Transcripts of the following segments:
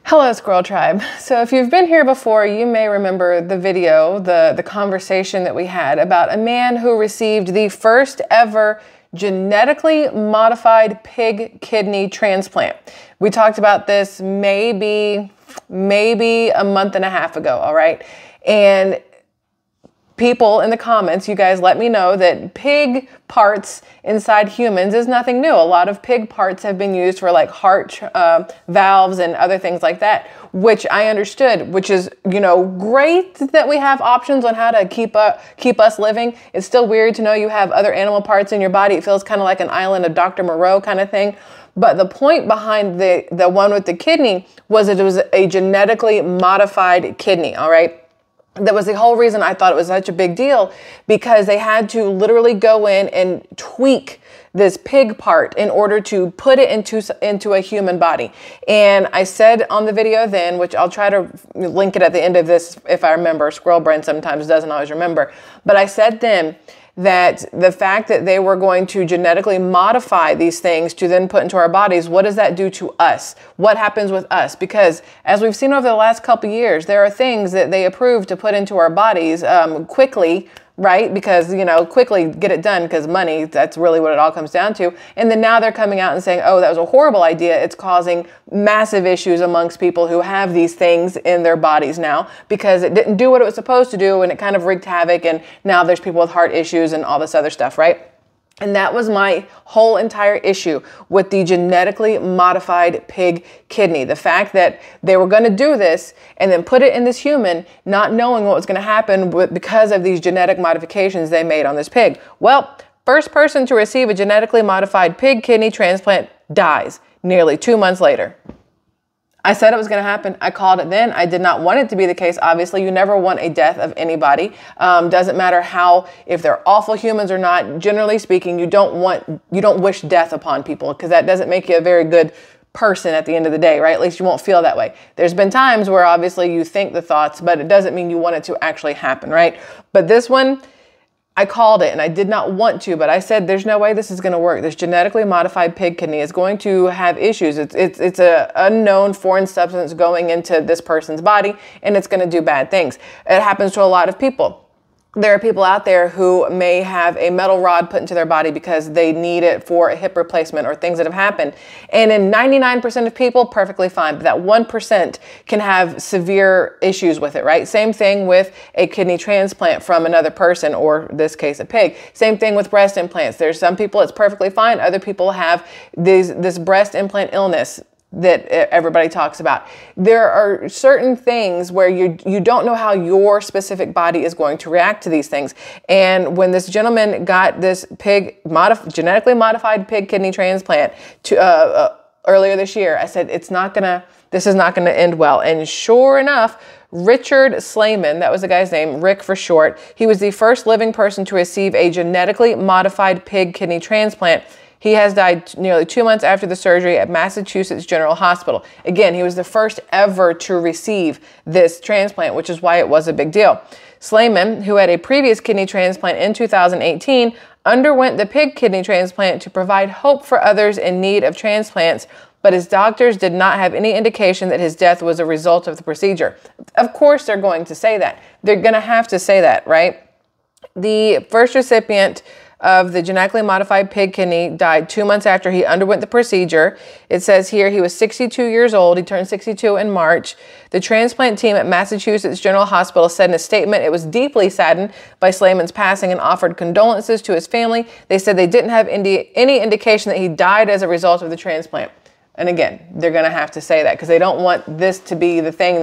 Hello, Squirrel Tribe. So if you've been here before, you may remember the video, the conversation that we had about a man who received the first ever genetically modified pig kidney transplant. We talked about this maybe a month and a half ago, all right? And people in the comments, you guys let me know that pig parts inside humans is nothing new. A lot of pig parts have been used for like heart valves and other things like that, which I understood, which is, you know, great that we have options on how to keep us living. It's still weird to know you have other animal parts in your body. It feels kind of like an island of Dr. Moreau kind of thing. But the point behind the one with the kidney was that it was a genetically modified kidney, all right? That was the whole reason I thought it was such a big deal, because they had to literally go in and tweak this pig part in order to put it into a human body. And I said on the video then, which I'll try to link it at the end of this if I remember, squirrel brain sometimes doesn't always remember, but I said then that the fact that they were going to genetically modify these things to then put into our bodies, what does that do to us? What happens with us? Because as we've seen over the last couple of years, there are things that they approve to put into our bodies quickly, right? Because, you know, quickly get it done because money, that's really what it all comes down to. And then now they're coming out and saying, oh, that was a horrible idea. It's causing massive issues amongst people who have these things in their bodies now because it didn't do what it was supposed to do and it kind of wreaked havoc. And now there's people with heart issues and all this other stuff, right? And that was my whole entire issue with the genetically modified pig kidney. The fact that they were going to do this and then put it in this human, not knowing what was going to happen because of these genetic modifications they made on this pig. Well, first person to receive a genetically modified pig kidney transplant dies nearly 2 months later. I said it was going to happen. I called it then. I did not want it to be the case. Obviously, you never want a death of anybody. Doesn't matter if they're awful humans or not. Generally speaking, you don't wish death upon people because that doesn't make you a very good person at the end of the day, right? At least you won't feel that way. There's been times where obviously you think the thoughts, but it doesn't mean you want it to actually happen, right? But this one, I called it and I did not want to, but I said, there's no way this is going to work. This genetically modified pig kidney is going to have issues. It's an unknown foreign substance going into this person's body and it's going to do bad things. It happens to a lot of people. There are people out there who may have a metal rod put into their body because they need it for a hip replacement or things that have happened. And in 99% of people, perfectly fine. But that 1% can have severe issues with it, right? Same thing with a kidney transplant from another person, or in this case, a pig. Same thing with breast implants. There's some people it's perfectly fine. Other people have this breast implant illness that everybody talks about. There are certain things where you don't know how your specific body is going to react to these things. And when this gentleman got this genetically modified pig kidney transplant earlier this year, I said, this is not gonna end well. And sure enough, Richard Slayman, that was the guy's name, Rick for short, he was the first living person to receive a genetically modified pig kidney transplant. He has died nearly 2 months after the surgery at Massachusetts General Hospital. Again, he was the first ever to receive this transplant, which is why it was a big deal. Slayman, who had a previous kidney transplant in 2018, underwent the pig kidney transplant to provide hope for others in need of transplants, but his doctors did not have any indication that his death was a result of the procedure. Of course, they're going to say that. They're going to have to say that, right? The first recipient of the genetically modified pig kidney died 2 months after he underwent the procedure. It says here he was 62 years old. He turned 62 in March. The transplant team at Massachusetts General Hospital said in a statement it was deeply saddened by Slayman's passing and offered condolences to his family. They said they didn't have any indication that he died as a result of the transplant. And again, they're going to have to say that because they don't want this to be the thing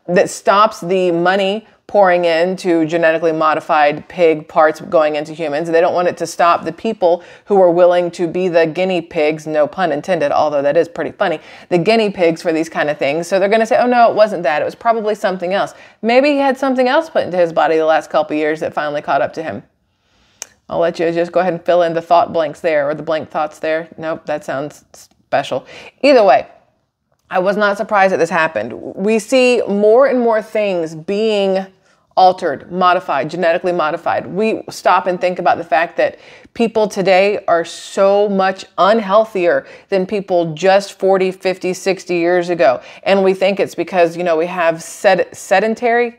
that stops the money pouring into genetically modified pig parts going into humans. They don't want it to stop the people who are willing to be the guinea pigs, no pun intended, although that is pretty funny, the guinea pigs for these kind of things. So they're going to say, oh no, it wasn't that. It was probably something else. Maybe he had something else put into his body the last couple of years that finally caught up to him. I'll let you just go ahead and fill in the thought blanks there, or the blank thoughts there. Nope, that sounds special. Either way, I was not surprised that this happened. We see more and more things being altered, modified, genetically modified. We stop and think about the fact that people today are so much unhealthier than people just 40, 50, 60 years ago. And we think it's because, we have sedentary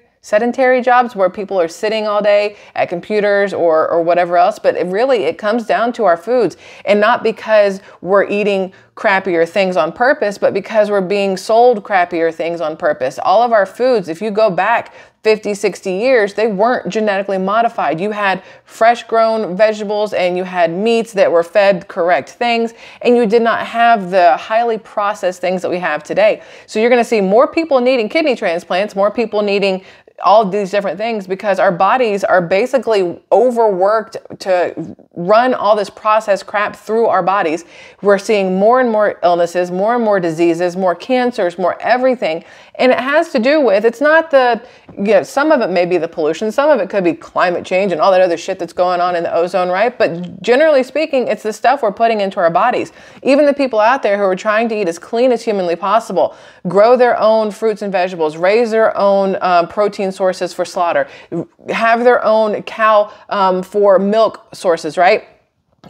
jobs where people are sitting all day at computers or whatever else. But it comes down to our foods, and not because we're eating crappier things on purpose, but because we're being sold crappier things on purpose. All of our foods, if you go back 50, 60 years, they weren't genetically modified. You had fresh grown vegetables and you had meats that were fed correct things, and you did not have the highly processed things that we have today. So you're going to see more people needing kidney transplants, more people needing all these different things, because our bodies are basically overworked to run all this processed crap through our bodies. We're seeing more and more illnesses, more and more diseases, more cancers, more everything. And it has to do with, it's not some of it may be the pollution, some of it could be climate change and all that other shit that's going on in the ozone, right? But generally speaking, it's the stuff we're putting into our bodies. Even the people out there who are trying to eat as clean as humanly possible, grow their own fruits and vegetables, raise their own protein sources for slaughter, have their own cow for milk sources, right?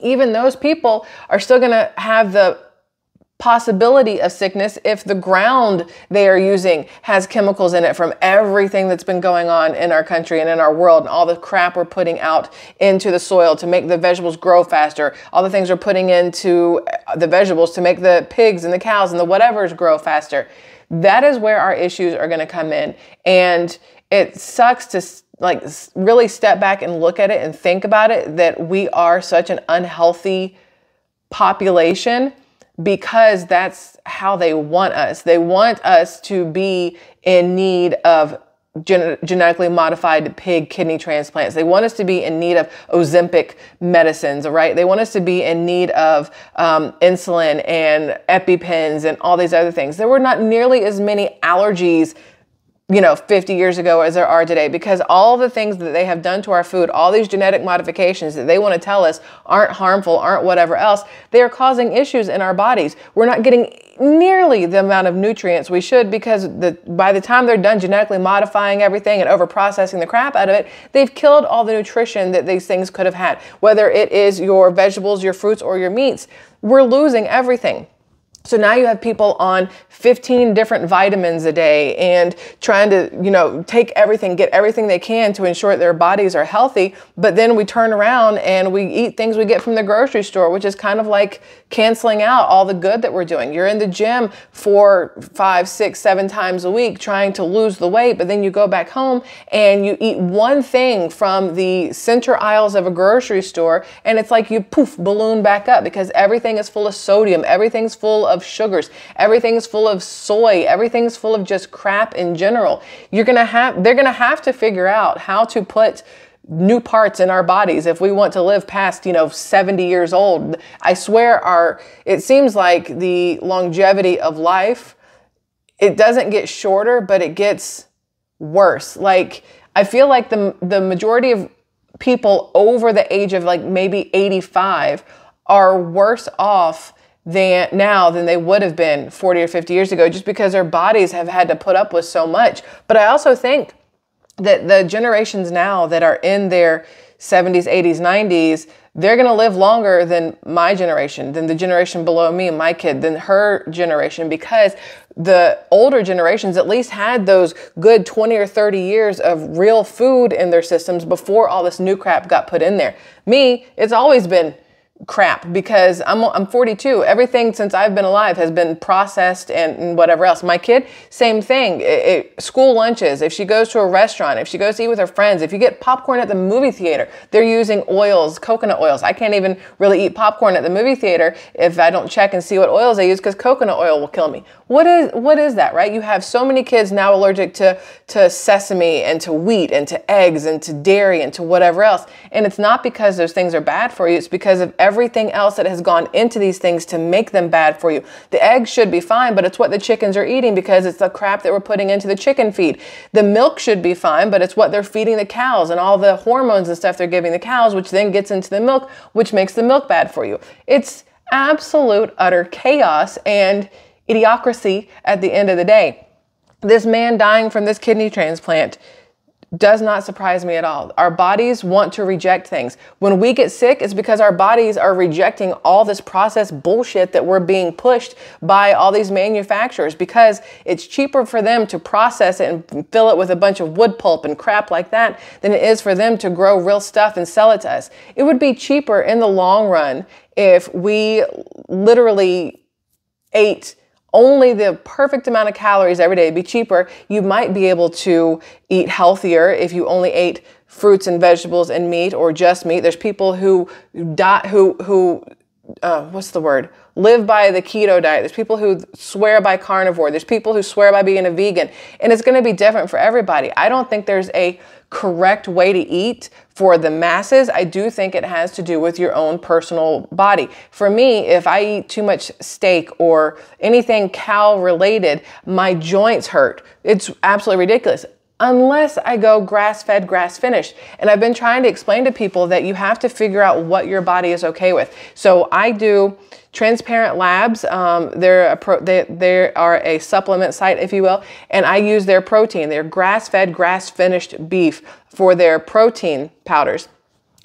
Even those people are still going to have the possibility of sickness if the ground they are using has chemicals in it from everything that's been going on in our country and in our world, and all the crap we're putting out into the soil to make the vegetables grow faster, all the things we're putting into the vegetables to make the pigs and the cows and the whatevers grow faster. That is where our issues are going to come in. And it sucks to really step back and look at it and think about it, that we are such an unhealthy population, because that's how they want us. They want us to be in need of genetically modified pig kidney transplants. They want us to be in need of Ozempic medicines, right? They want us to be in need of insulin and EpiPens and all these other things. There were not nearly as many allergies 50 years ago as there are today, because all the things that they have done to our food, all these genetic modifications that they want to tell us aren't harmful, aren't whatever else, they are causing issues in our bodies. We're not getting nearly the amount of nutrients we should, because by the time they're done genetically modifying everything and over processing the crap out of it, they've killed all the nutrition that these things could have had. Whether it is your vegetables, your fruits, or your meats, we're losing everything. So now you have people on 15 different vitamins a day and trying to, take everything, get everything they can to ensure their bodies are healthy. But then we turn around and we eat things we get from the grocery store, which is kind of like canceling out all the good that we're doing. You're in the gym 4, 5, 6, 7 times a week trying to lose the weight, but then you go back home and you eat one thing from the center aisles of a grocery store, and it's like you balloon back up, because everything is full of sodium, everything's full of sugars, everything's full of soy, everything's full of just crap in general. They're gonna have to figure out how to put new parts in our bodies if we want to live past 70 years old. I swear it seems like the longevity of life, it doesn't get shorter, but it gets worse. Like, I feel like the majority of people over the age of maybe 85 are worse off than they would have been 40 or 50 years ago, just because their bodies have had to put up with so much. But I also think that the generations now that are in their 70s, 80s, 90s, they're going to live longer than my generation, than the generation below me, my kid, than her generation, because the older generations at least had those good 20 or 30 years of real food in their systems before all this new crap got put in there. Me, it's always been crap, because I'm 42. Everything since I've been alive has been processed and whatever else. My kid, same thing. School lunches, if she goes to a restaurant, if she goes to eat with her friends, if you get popcorn at the movie theater, they're using oils, coconut oils. I can't even really eat popcorn at the movie theater if I don't check and see what oils they use, because coconut oil will kill me. What is that, right? You have so many kids now allergic to sesame and to wheat and to eggs and to dairy and to whatever else. And it's not because those things are bad for you. It's because of everything else that has gone into these things to make them bad for you. The eggs should be fine, but it's what the chickens are eating, because it's the crap that we're putting into the chicken feed. The milk should be fine, but it's what they're feeding the cows and all the hormones and stuff they're giving the cows, which then gets into the milk, which makes the milk bad for you. It's absolute, utter chaos and idiocracy at the end of the day. This man dying from this kidney transplant, Does not surprise me at all. Our bodies want to reject things. When we get sick, it's because our bodies are rejecting all this processed bullshit that we're being pushed by all these manufacturers, because it's cheaper for them to process it and fill it with a bunch of wood pulp and crap like that than it is for them to grow real stuff and sell it to us. It would be cheaper in the long run if we literally ate only the perfect amount of calories every day. It'd be cheaper. You might be able to eat healthier if you only ate fruits and vegetables and meat, or just meat. There's people who what's the word? Live by the keto diet. There's people who swear by carnivore. There's people who swear by being a vegan, and it's going to be different for everybody. I don't think there's a correct way to eat for the masses. I do think it has to do with your own personal body. For me, if I eat too much steak or anything cow related, my joints hurt. It's absolutely ridiculous. Unless I go grass-fed, grass-finished. And I've been trying to explain to people that you have to figure out what your body is okay with. So I do Transparent Labs. They are a supplement site, if you will, and I use their protein. They're grass-fed, grass-finished beef for their protein powders.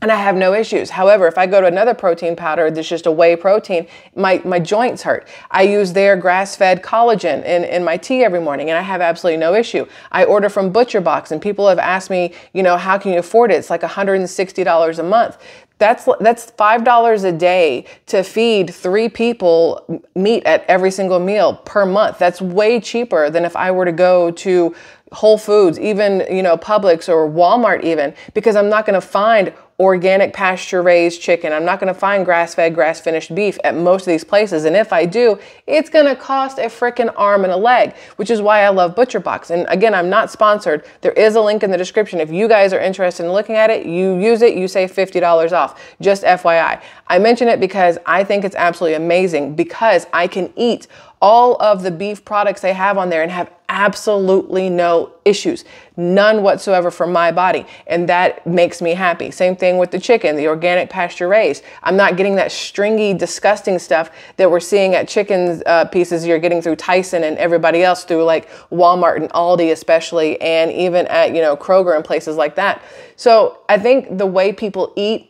And I have no issues. However, if I go to another protein powder that's just a whey protein, my joints hurt. I use their grass-fed collagen in my tea every morning, and I have absolutely no issue. I order from Butcher Box, and people have asked me, you know, how can you afford it? It's like $160 a month. That's $5 a day to feed 3 people meat at every single meal per month. That's way cheaper than if I were to go to Whole Foods, even, you know, Publix or Walmart even, because I'm not going to find organic pasture-raised chicken. I'm not going to find grass-fed, grass-finished beef at most of these places. And if I do, it's going to cost a freaking arm and a leg, which is why I love Butcher Box. And again, I'm not sponsored. There is a link in the description. If you guys are interested in looking at it, you use it, you save $50 off. Just FYI. I mention it because I think it's absolutely amazing, because I can eat all of the beef products they have on there and have absolutely no issues, none whatsoever for my body. And that makes me happy. Same thing with the chicken, the organic pasture raised. I'm not getting that stringy, disgusting stuff that we're seeing at chicken pieces you're getting through Tyson and everybody else through like Walmart and Aldi especially, and even at, you know, Kroger and places like that. So I think the way people eat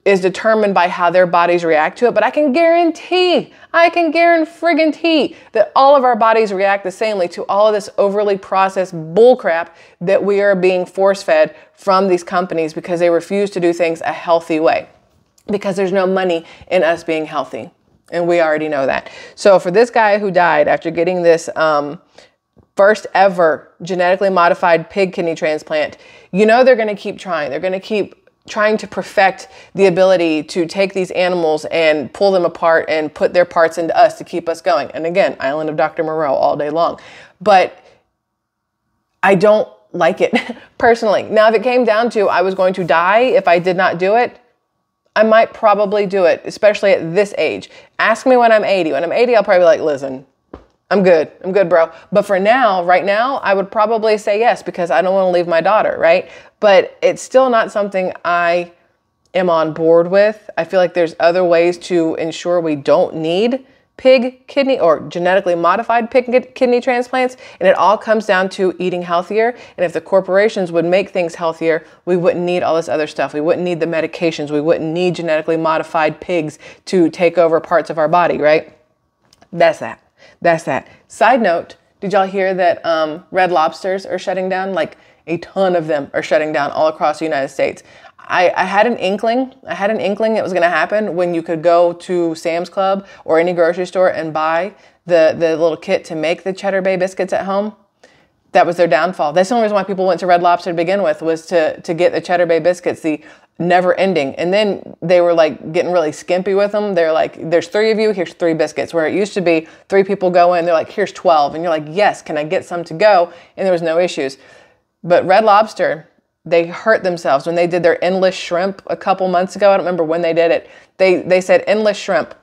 is determined by how their bodies react to it. But I can guarantee that all of our bodies react the samely to all of this overly processed bullcrap that we are being force-fed from these companies, because they refuse to do things a healthy way, because there's no money in us being healthy. And we already know that. So for this guy who died after getting this first ever genetically modified pig kidney transplant, you know they're going to keep trying. They're going to keep trying to perfect the ability to take these animals and pull them apart and put their parts into us to keep us going. And again, Island of Dr. Moreau all day long. But I don't like it personally. Now, if it came down to I was going to die if I did not do it, I might probably do it, especially at this age. Ask me when I'm 80. When I'm 80, I'll probably be like, listen, I'm good, bro. But for now, right now, I would probably say yes, because I don't want to leave my daughter, right? But it's still not something I am on board with. I feel like there's other ways to ensure we don't need pig kidney or genetically modified pig kidney transplants. And it all comes down to eating healthier. And if the corporations would make things healthier, we wouldn't need all this other stuff. We wouldn't need the medications. We wouldn't need genetically modified pigs to take over parts of our body, right? That's that. Side note, did y'all hear that Red Lobsters are shutting down? Like a ton of them are shutting down all across the United States. I had an inkling it was going to happen when you could go to Sam's Club or any grocery store and buy the little kit to make the Cheddar Bay biscuits at home. That was their downfall. That's the only reason why people went to Red Lobster to begin with, was to get the Cheddar Bay biscuits, the never ending. And then they were like getting really skimpy with them. They're like, there's 3 of you, here's 3 biscuits, where it used to be 3 people go in, they're like, here's 12. And you're like, yes, can I get some to go? And there was no issues. But Red Lobster, they hurt themselves when they did their endless shrimp a couple months ago. I don't remember when they did it. They said endless shrimp,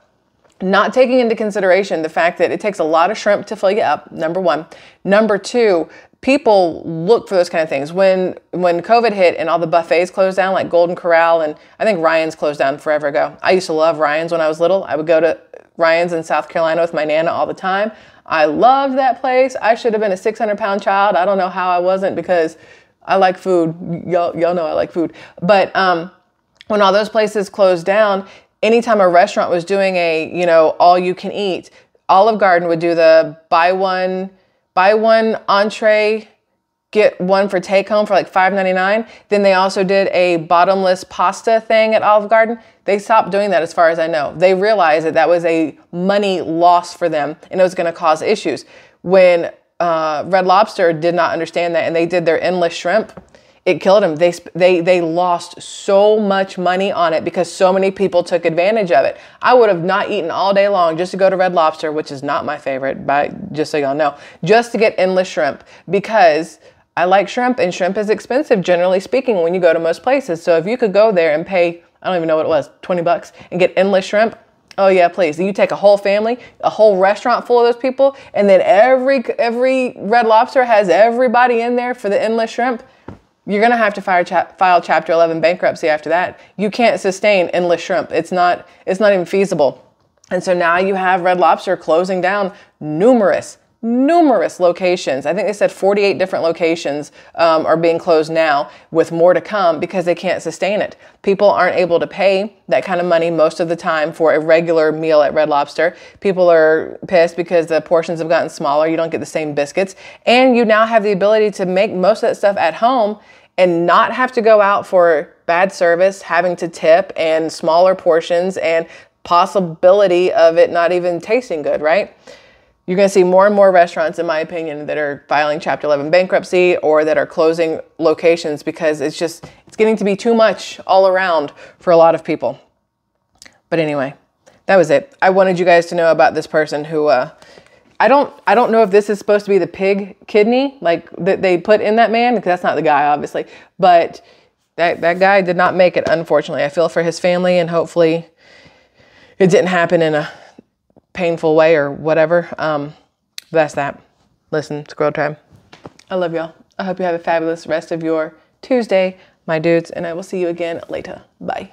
not taking into consideration the fact that it takes a lot of shrimp to fill you up, number one. Number two, people look for those kind of things. When COVID hit and all the buffets closed down, like Golden Corral, and I think Ryan's closed down forever ago. I used to love Ryan's when I was little. I would go to Ryan's in South Carolina with my Nana all the time. I loved that place. I should have been a 600-pound child. I don't know how I wasn't, because I like food. Y'all know I like food. But when all those places closed down, anytime a restaurant was doing a, you know, all you can eat, Olive Garden would do the buy one entree, get one for take home for like $5.99. Then they also did a bottomless pasta thing at Olive Garden. They stopped doing that as far as I know. They realized that that was a money loss for them and it was going to cause issues. When Red Lobster did not understand that and they did their endless shrimp, it killed them. They lost so much money on it because so many people took advantage of it. I would have not eaten all day long just to go to Red Lobster, which is not my favorite, but just so y'all know, just to get endless shrimp because I like shrimp and shrimp is expensive, generally speaking, when you go to most places. So if you could go there and pay, I don't even know what it was, 20 bucks and get endless shrimp, oh yeah, please. You take a whole family, a whole restaurant full of those people, and then every Red Lobster has everybody in there for the endless shrimp. You're going to have to file Chapter 11 bankruptcy after that. You can't sustain endless shrimp. It's not even feasible. And so now you have Red Lobster closing down numerous locations. I think they said 48 different locations are being closed now with more to come because they can't sustain it. People aren't able to pay that kind of money most of the time for a regular meal at Red Lobster. People are pissed because the portions have gotten smaller. You don't get the same biscuits. And you now have the ability to make most of that stuff at home and not have to go out for bad service, having to tip and smaller portions and possibility of it not even tasting good, right? You're going to see more and more restaurants, in my opinion, that are filing Chapter 11 bankruptcy or that are closing locations because it's getting to be too much all around for a lot of people. But anyway, that was it. I wanted you guys to know about this person who, I don't know if this is supposed to be the pig kidney like that they put in that man, because that's not the guy, obviously. But that guy did not make it, unfortunately. I feel for his family and hopefully it didn't happen in a painful way or whatever. That's that. Listen, Squirrel Tribe, I love y'all. I hope you have a fabulous rest of your Tuesday, my dudes, and I will see you again later. Bye.